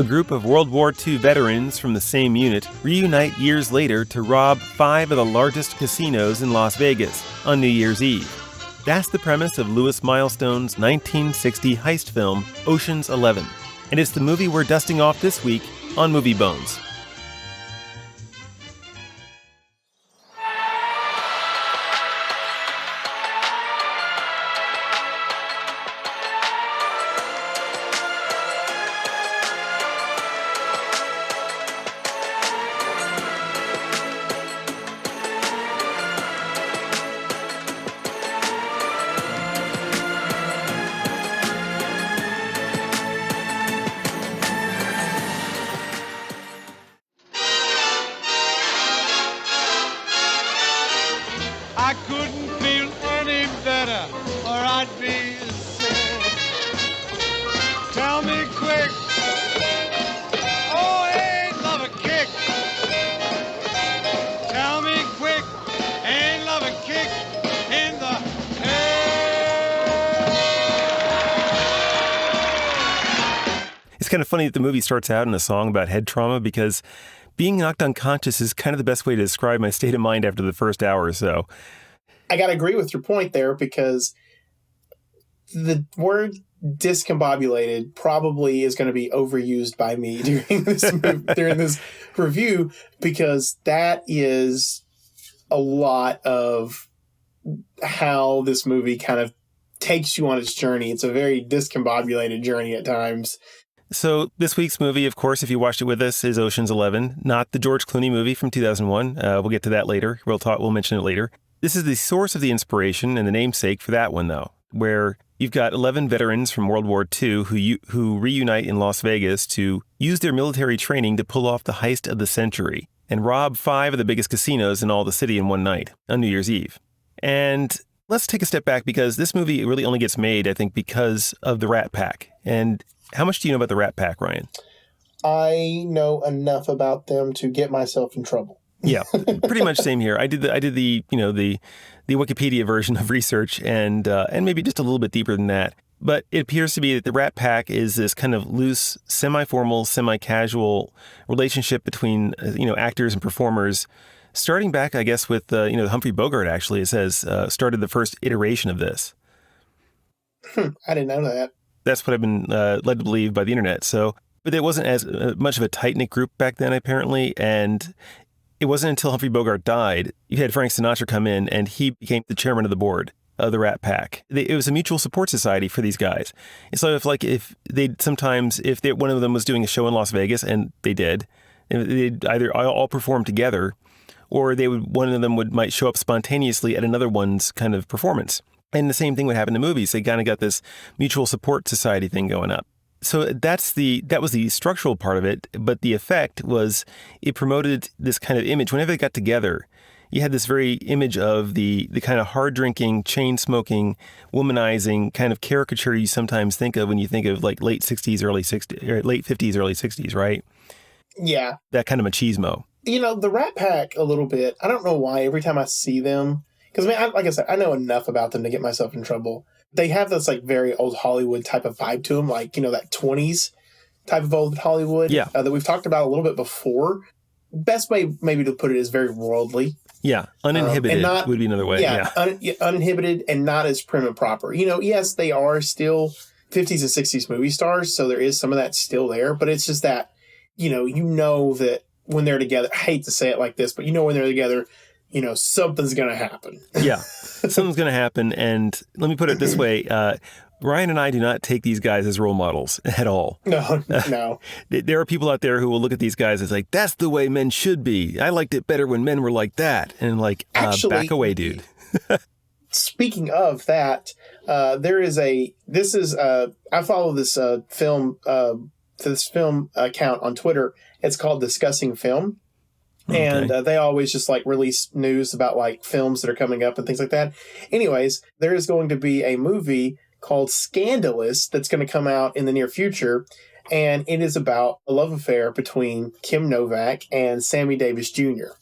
A group of World War II veterans from the same unit reunite years later to rob 5 of the largest casinos in Las Vegas on New Year's Eve. That's the premise of Lewis Milestone's 1960 heist film, Ocean's 11. And it's the movie we're dusting off this week on Movie Bones. I couldn't feel any better, or I'd be sick. Tell me quick, oh, ain't love a kick? Tell me quick, ain't love a kick in the head? It's kind of funny that the movie starts out in a song about head trauma because being knocked unconscious is kind of the best way to describe my state of mind after the first hour or so. I got to agree with your point there because the word discombobulated probably is going to be overused by me during this review because that is a lot of how this movie kind of takes you on its journey. It's a very discombobulated journey at times. So this week's movie, of course, if you watched it with us, is Ocean's 11, not the George Clooney movie from 2001. We'll get to that later. We'll mention it later. This is the source of the inspiration and the namesake for that one, though, where you've got 11 veterans from World War II who reunite in Las Vegas to use their military training to pull off the heist of the century and rob 5 of the biggest casinos in all the city in one night on New Year's Eve. And let's take a step back because this movie really only gets made, I think, because of the Rat Pack. And how much do you know about the Rat Pack, Ryan? I know enough about them to get myself in trouble. Yeah, pretty much same here. I did the Wikipedia version of research and maybe just a little bit deeper than that. But it appears to be that the Rat Pack is this kind of loose, semi-formal, semi-casual relationship between actors and performers, starting back, I guess, with Humphrey Bogart. Actually, it says started the first iteration of this. I didn't know that. That's what I've been led to believe by the internet. So, but it wasn't as much of a tight-knit group back then, apparently, and it wasn't until Humphrey Bogart died, you had Frank Sinatra come in, and he became the chairman of the board of the Rat Pack. It was a mutual support society for these guys. And so if one of them was doing a show in Las Vegas, and they did, they'd either all perform together, or one of them might show up spontaneously at another one's kind of performance. And the same thing would happen to movies. They kind of got this mutual support society thing going up. So that was the structural part of it, but the effect was it promoted this kind of image. Whenever they got together, you had this very image of the kind of hard-drinking, chain-smoking, womanizing kind of caricature you sometimes think of when you think of like late 50s, early 60s, right? Yeah. That kind of machismo. The Rat Pack a little bit, I don't know why every time I see them, because like I said, I know enough about them to get myself in trouble. They have this like very old Hollywood type of vibe to them, like, that 20s type of old Hollywood that we've talked about a little bit before. Best way maybe to put it is very worldly. Yeah, uninhibited would be another way. Yeah, uninhibited and not as prim and proper. Yes, they are still 50s and 60s movie stars, so there is some of that still there, but it's just that, that when they're together, I hate to say it like this, but when they're together, something's going to happen. Yeah, something's going to happen. And let me put it this way. Ryan and I do not take these guys as role models at all. No. There are people out there who will look at these guys as like, that's the way men should be. I liked it better when men were like that. And actually, back away, dude. Speaking of that, I follow this film account on Twitter. It's called Discussing Film. Okay. And they always just release news about films that are coming up and things like that. Anyways, there is going to be a movie called Scandalous that's going to come out in the near future. And it is about a love affair between Kim Novak and Sammy Davis Jr.,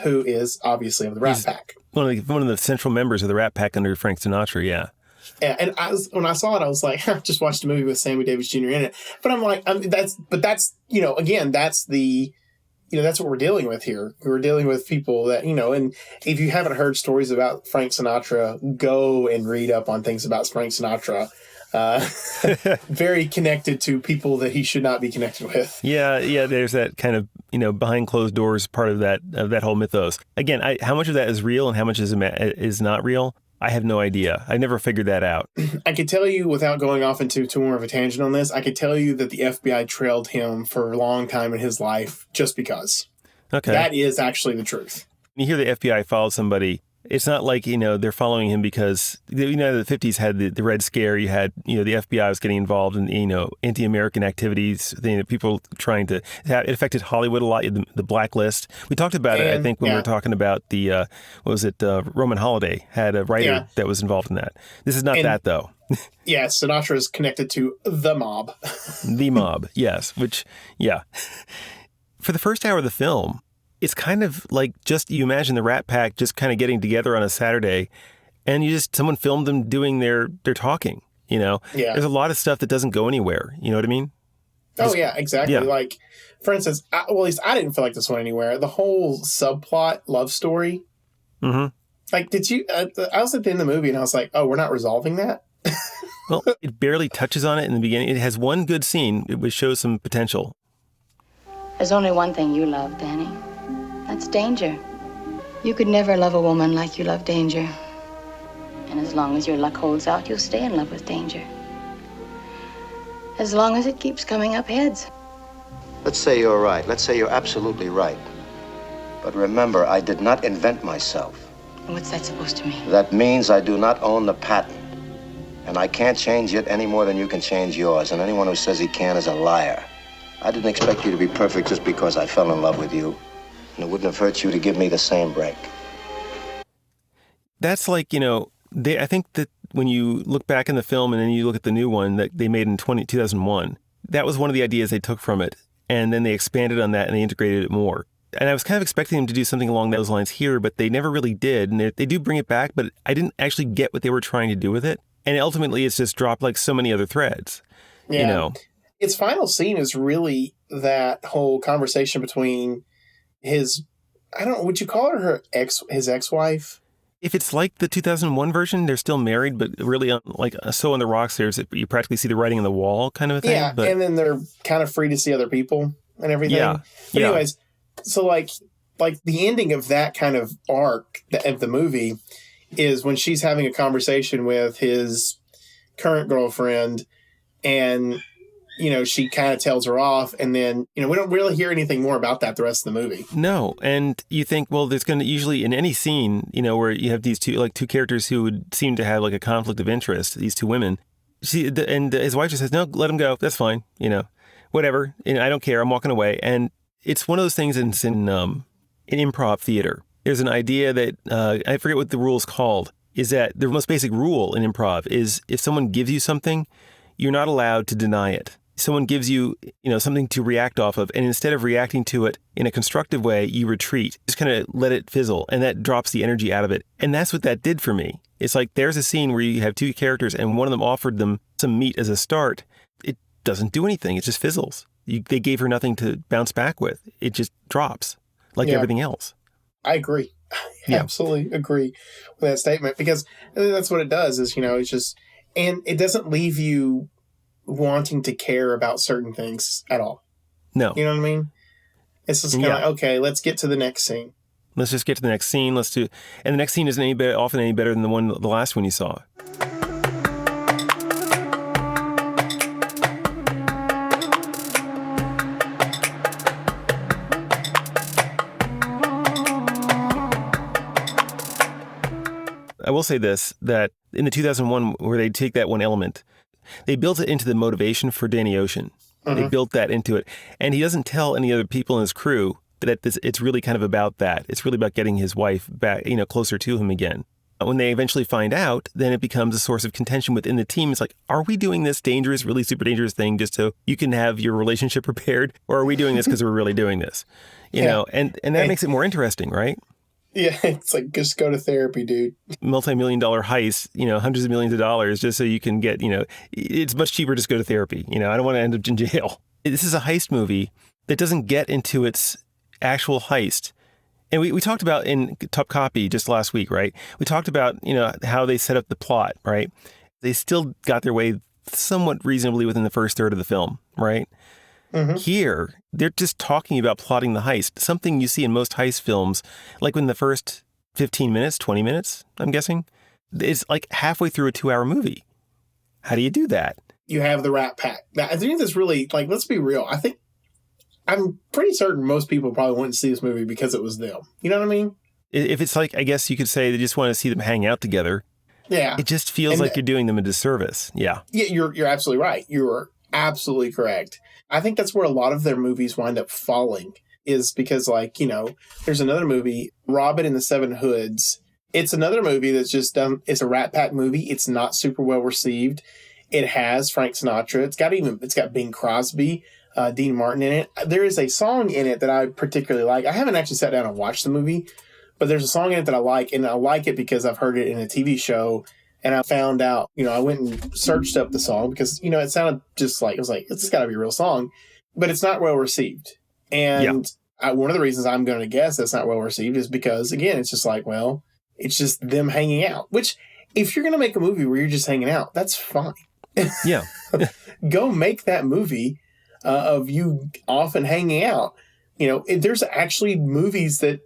who is obviously of the Rat Pack. One of the central members of the Rat Pack under Frank Sinatra, yeah. Yeah, and when I saw it, I was like, I just watched a movie with Sammy Davis Jr. in it. But I'm like, that's again, that's that's what we're dealing with here. We're dealing with people that, and if you haven't heard stories about Frank Sinatra, go and read up on things about Frank Sinatra. Very connected to people that he should not be connected with. Yeah. There's that kind of, behind closed doors part of that whole mythos. Again, how much of that is real and how much is not real? I have no idea. I never figured that out. I could tell you, without going off into too more of a tangent on this, I could tell you that the FBI trailed him for a long time in his life just because. Okay. That is actually the truth. When you hear the FBI followed somebody, it's not like, they're following him because, the 50s had the Red Scare. You had, the FBI was getting involved in, anti-American activities. People trying to, it affected Hollywood a lot, the blacklist. We talked about it, I think, when we were talking about the, Roman Holiday had a writer that was involved in that. This is not that, though. Yeah, Sinatra is connected to the mob. The mob, yes, which, yeah. For the first hour of the film, it's kind of like just, you imagine the Rat Pack just kind of getting together on a Saturday and someone filmed them doing their talking, Yeah. There's a lot of stuff that doesn't go anywhere. You know what I mean? Oh, yeah, exactly. Yeah. Like, for instance, at least I didn't feel like this went anywhere. The whole subplot love story. Mm-hmm. Like, did you, I was at the end of the movie and I was like, oh, we're not resolving that? Well, it barely touches on it in the beginning. It has one good scene, which shows some potential. There's only one thing you love, Danny. That's danger. You could never love a woman like you love danger. And as long as your luck holds out, you'll stay in love with danger. As long as it keeps coming up heads. Let's say you're right. Let's say you're absolutely right. But remember, I did not invent myself. What's that supposed to mean? That means I do not own the patent. And I can't change it any more than you can change yours. And anyone who says he can is a liar. I didn't expect you to be perfect just because I fell in love with you. And it wouldn't have hurt you to give me the same break. That's like, I think that when you look back in the film and then you look at the new one that they made in 2001, that was one of the ideas they took from it. And then they expanded on that and they integrated it more. And I was kind of expecting them to do something along those lines here, but they never really did. And they do bring it back, but I didn't actually get what they were trying to do with it. And ultimately, it's just dropped like so many other threads, Its final scene is really that whole conversation between would you call her his ex-wife? If it's like the 2001 version, they're still married, but really so on the rocks, you practically see the writing on the wall kind of a thing. Yeah, and then they're kind of free to see other people and everything. Yeah. But anyways, so like the ending of that kind of arc of the movie is when she's having a conversation with his current girlfriend and she kind of tells her off, and then, we don't really hear anything more about that the rest of the movie. No. And you think, well, there's going to usually in any scene, where you have these two characters who would seem to have like a conflict of interest, these two women. And his wife just says, no, let him go. That's fine. Whatever. I don't care. I'm walking away. And it's one of those things in improv theater. There's an idea that, I forget what the rule's called, is that the most basic rule in improv is if someone gives you something, you're not allowed to deny it. Someone gives you, something to react off of, and instead of reacting to it in a constructive way, you retreat. Just kind of let it fizzle, and that drops the energy out of it. And that's what that did for me. It's like there's a scene where you have two characters, and one of them offered them some meat as a start. It doesn't do anything. It just fizzles. They gave her nothing to bounce back with. It just drops, like everything else. I agree. I absolutely agree with that statement, because I think that's what it does is, it's just, and it doesn't leave you wanting to care about certain things at all. No. You know what I mean? It's just kind of like, okay, let's get to the next scene. Let's just get to the next scene. And the next scene isn't often any better than the last one you saw. I will say this, that in the 2001, where they take that one element, they built it into the motivation for Danny Ocean. Mm-hmm. They built that into it. And he doesn't tell any other people in his crew that it's really kind of about that. It's really about getting his wife back, closer to him again. When they eventually find out, then it becomes a source of contention within the team. It's like, are we doing this dangerous, really super dangerous thing just so you can have your relationship repaired? Or are we doing this because we're really doing this? You know, and that makes it more interesting, right? Yeah, it's like, just go to therapy, dude. Multi-million-dollar heist, hundreds of millions of dollars just so you can get, it's much cheaper to just go to therapy. I don't want to end up in jail. This is a heist movie that doesn't get into its actual heist. And we talked about in Top Copy just last week, right? We talked about, how they set up the plot, right? They still got their way somewhat reasonably within the first third of the film, right? Mm-hmm. Here, they're just talking about plotting the heist, something you see in most heist films, like in the first 15 minutes, 20 minutes, I'm guessing. It's like halfway through a 2-hour movie. How do you do that? You have the Rat Pack. I think that's really, like, let's be real. I'm pretty certain most people probably wouldn't see this movie because it was them. You know what I mean? If it's like, I guess you could say they just want to see them hang out together. Yeah. It just feels like you're doing them a disservice. Yeah. Yeah, you're absolutely right. You're absolutely correct. I think that's where a lot of their movies wind up falling, is because, like, there's another movie, Robin and the Seven Hoods. It's another movie that's just done. It's a Rat Pack movie. It's not super well received. It has Frank Sinatra. It's got Bing Crosby, Dean Martin in it. There is a song in it that I particularly like. I haven't actually sat down and watched the movie, but there's a song in it that I like, and I like it because I've heard it in a TV show. And I found out, I went and searched up the song because, it sounded just like, it's got to be a real song, but it's not well received. And one of the reasons I'm going to guess that's not well received is because, again, it's just like, well, it's just them hanging out, which if you're going to make a movie where you're just hanging out, that's fine. Yeah. Go make that movie of you often hanging out. There's actually movies that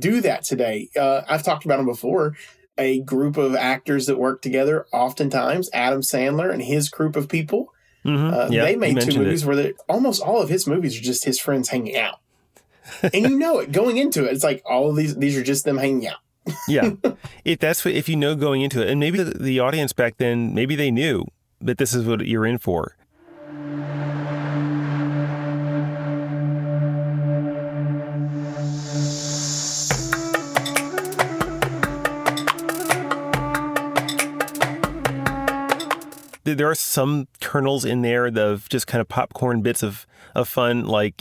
do that today. I've talked about them before. A group of actors that work together, oftentimes Adam Sandler and his group of people. Mm-hmm. They made 2 movies where almost all of his movies are just his friends hanging out. And it going into it. It's like all of these are just them hanging out. Yeah. If you know going into it, and maybe the audience back then, maybe they knew that this is what you're in for. There are some kernels in there of just kind of popcorn bits of fun, like,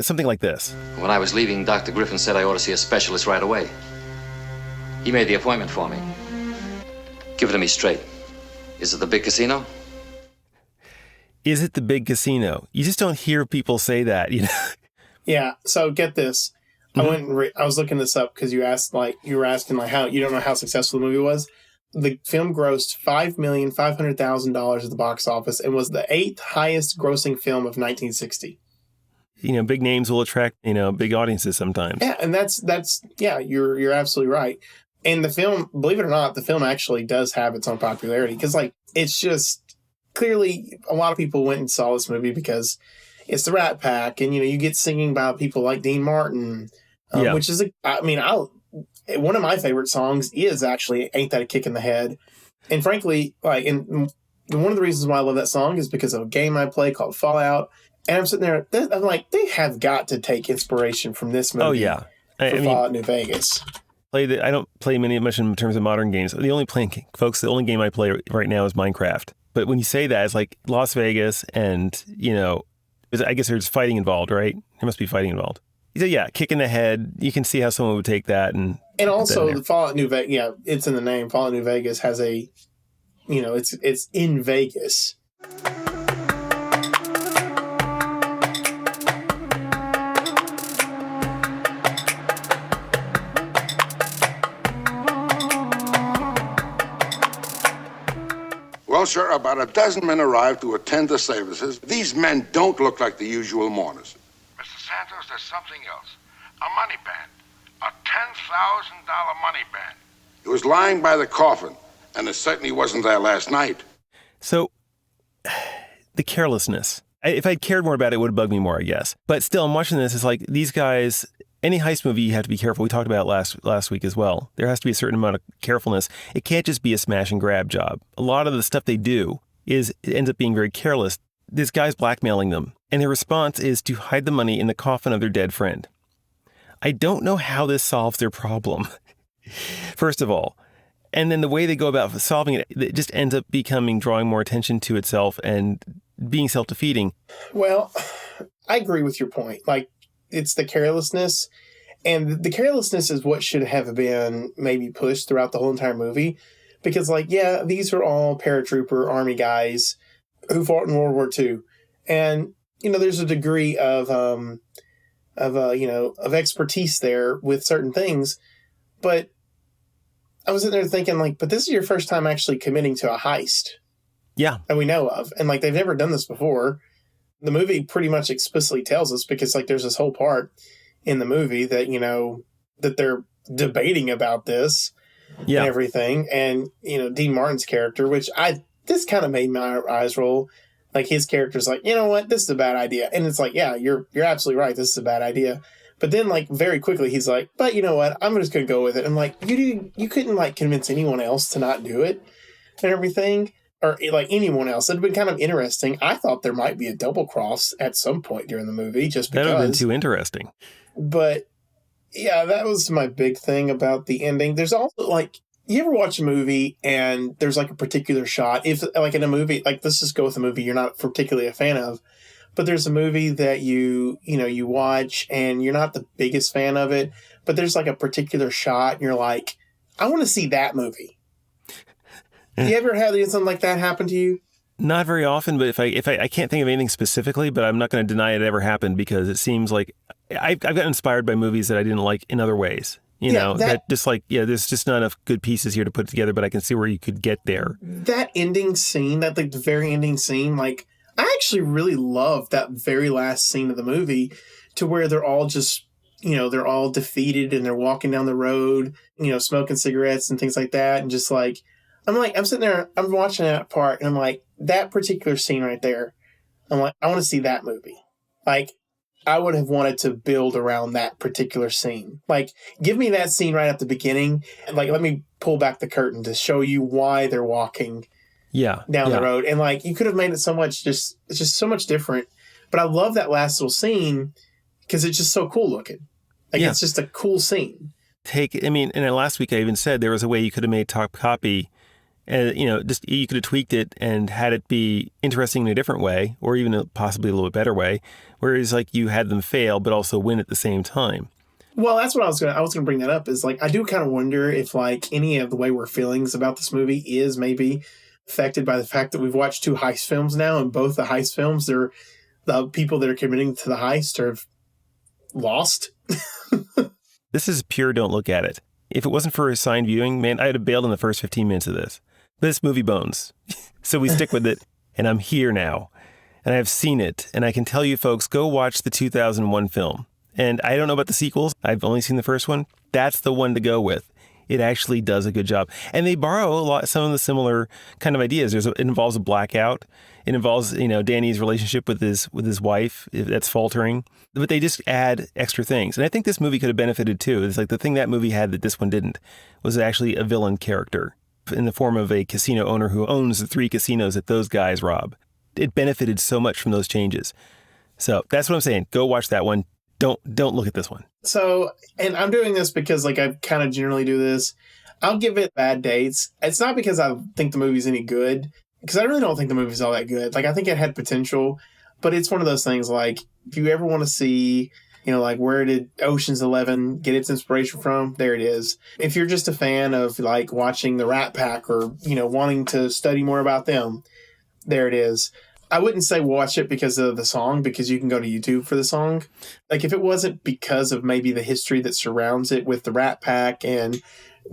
something like this. When I was leaving, Dr. Griffin said I ought to see a specialist right away. He made the appointment for me. Give it to me straight. Is it the big casino? Is it the big casino? You just don't hear people say that, Yeah. So get this. Mm-hmm. I was looking this up because you were asking how you don't know how successful the movie was. The film grossed $5,500,000 at the box office and was the 8th highest grossing film of 1960. Big names will attract, big audiences sometimes. Yeah. And you're absolutely right. And the film, believe it or not, the film actually does have its own popularity because, it's just clearly a lot of people went and saw this movie because it's the Rat Pack, and you get singing by people like Dean Martin, which is one of my favorite songs is actually "Ain't That a Kick in the Head," and frankly, one of the reasons why I love that song is because of a game I play called Fallout, and I'm sitting there, I'm like, they have got to take inspiration from this movie. Oh yeah, Fallout New Vegas. I don't play much in terms of modern games. The only game I play right now is Minecraft. But when you say that, it's like Las Vegas, and I guess there's fighting involved, right? There must be fighting involved. So yeah, kick in the head. You can see how someone would take that, and also the Fallout New Vegas. Yeah, it's in the name. Fallout New Vegas has a, it's in Vegas. Well, sir, about a dozen men arrived to attend the services. These men don't look like the usual mourners. Mr. Santos, there's something else. A money band. A $10,000 money band. It was lying by the coffin, and it certainly wasn't there last night. So, the carelessness. If I'd cared more about it, it would have bugged me more, I guess. But still, I'm watching this. It's like these guys, any heist movie, you have to be careful. We talked about it last week as well. There has to be a certain amount of carefulness. It can't just be a smash and grab job. A lot of the stuff they do it ends up being very careless. This guy's blackmailing them, and their response is to hide the money in the coffin of their dead friend. I don't know how this solves their problem, first of all. And then the way they go about solving it just ends up drawing more attention to itself and being self-defeating. Well, I agree with your point. Like, it's the carelessness. And the carelessness is what should have been maybe pushed throughout the whole entire movie. Because, like, yeah, these are all paratrooper army guys who fought in World War II. And, you know, there's a degree of expertise there with certain things. But I was sitting there thinking, like, but this is your first time actually committing to a heist. Yeah. That we know of. And, like, they've never done this before. The movie pretty much explicitly tells us, because, like, there's this whole part in the movie that, you know, that they're debating about this and everything. And, you know, Dean Martin's character, this kind of made my eyes roll. Like, his character's like, you know what, this is a bad idea. And it's like, yeah, you're absolutely right, this is a bad idea. But then, like, very quickly, he's like, but you know what, I'm just going to go with it. And, like, you couldn't, like, convince anyone else to not do it and everything. Or, like, anyone else. It'd been kind of interesting. I thought there might be a double cross at some point during the movie, just because. That would have been too interesting. But, yeah, that was my big thing about the ending. There's also, like, you ever watch a movie and there's, like, a particular shot? If, like, in a movie, like, let's just go with a movie you're not particularly a fan of, but there's a movie that you watch and you're not the biggest fan of it, but there's, like, a particular shot and you're like, I want to see that movie. You ever had something like that happen to you? Not very often, but if I can't think of anything specifically, but I'm not going to deny it ever happened, because it seems like I've gotten inspired by movies that I didn't like in other ways. You know, that just like, there's just not enough good pieces here to put together, but I can see where you could get there. That ending scene, that, like, the very ending scene, like, I actually really love that very last scene of the movie, to where they're all just, you know, they're all defeated and they're walking down the road, you know, smoking cigarettes and things like that. And just like, I'm sitting there, I'm watching that part, and I'm like, that particular scene right there, I'm like, I want to see that movie. Like, I would have wanted to build around that particular scene. Like, give me that scene right at the beginning, and, like, let me pull back the curtain to show you why they're walking down the road. And, like, you could have made it so much, it's just so much different. But I love that last little scene, because it's just so cool looking. Like, it's just a cool scene. And last week I even said there was a way you could have made Top Copy. And, you know, just you could have tweaked it and had it be interesting in a different way, or even possibly a little bit better way, whereas, like, you had them fail but also win at the same time. Well, that's what I was gonna bring that up, is, like, I do kind of wonder if, like, any of the way we're feelings about this movie is maybe affected by the fact that we've watched 2 heist films now, and both the heist films, the people that are committing to the heist are lost. This is pure don't look at it. If it wasn't for assigned viewing, man, I'd have bailed in the first 15 minutes of this. But this movie bones. So we stick with it, and I'm here now. And I've seen it, and I can tell you folks, go watch the 2001 film. And I don't know about the sequels. I've only seen the first one. That's the one to go with. It actually does a good job. And they borrow some of the similar kind of ideas. It involves a blackout. It involves, you know, Danny's relationship with his wife that's faltering. But they just add extra things. And I think this movie could have benefited too. It's like the thing that movie had that this one didn't was actually a villain character in the form of a casino owner who owns the 3 casinos that those guys rob. It benefited so much from those changes. So that's what I'm saying. Go watch that one. Don't look at this one. So, and I'm doing this because, like, I kind of generally do this. I'll give it bad dates. It's not because I think the movie's any good, because I really don't think the movie's all that good. Like, I think it had potential, but it's one of those things, like, if you ever want to see, you know, like, where did Ocean's 11 get its inspiration from? There it is. If you're just a fan of, like, watching the Rat Pack or, you know, wanting to study more about them, there it is. I wouldn't say watch it because of the song, because you can go to YouTube for the song. Like, if it wasn't because of maybe the history that surrounds it with the Rat Pack and,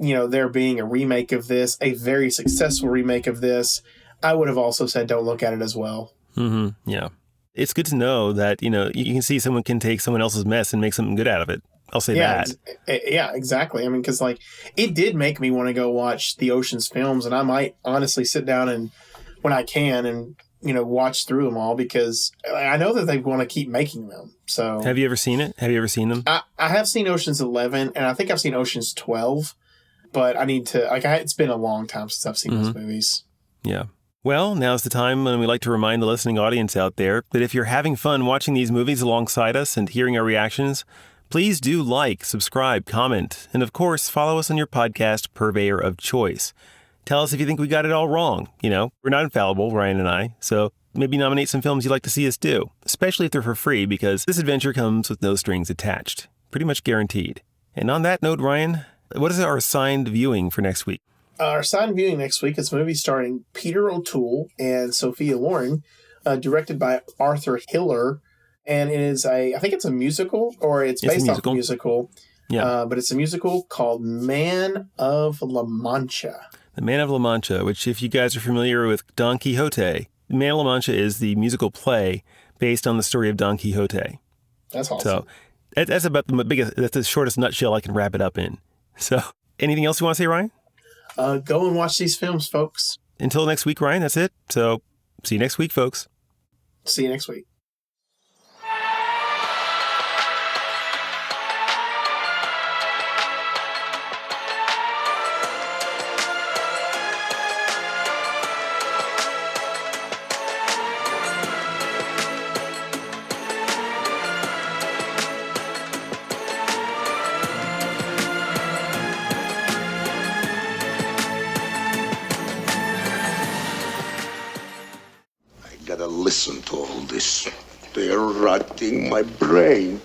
you know, there being a remake of this, a very successful remake of this, I would have also said don't look at it as well. Mm-hmm. Yeah. It's good to know that, you know, you can see someone can take someone else's mess and make something good out of it. I'll say that. Yeah, exactly. I mean, because, like, it did make me want to go watch the Ocean's films, and I might honestly sit down and, when I can, and, you know, watch through them all, because I know that they want to keep making them. So, have you ever seen it? Have you ever seen them? I have seen Ocean's 11, and I think I've seen Ocean's 12, but I need to, like, it's been a long time since I've seen those movies. Yeah. Well, now's the time when we like to remind the listening audience out there that if you're having fun watching these movies alongside us and hearing our reactions, please do like, subscribe, comment, and of course, follow us on your podcast purveyor of choice. Tell us if you think we got it all wrong. You know, we're not infallible, Ryan and I, so maybe nominate some films you'd like to see us do, especially if they're for free, because this adventure comes with no strings attached. pretty much guaranteed. And on that note, Ryan, what is our assigned viewing for next week? Our assigned viewing next week is a movie starring Peter O'Toole and Sophia Loren, directed by Arthur Hiller. And it is I think it's a musical, or it's based off a musical. Yeah. But it's a musical called Man of La Mancha. The Man of La Mancha, which if you guys are familiar with Don Quixote, Man of La Mancha is the musical play based on the story of Don Quixote. That's awesome. So that's about that's the shortest nutshell I can wrap it up in. So anything else you want to say, Ryan? Go and watch these films, folks. Until next week, Ryan, that's it. So see you next week, folks. See you next week. I gotta listen to all this. They're rotting my brain.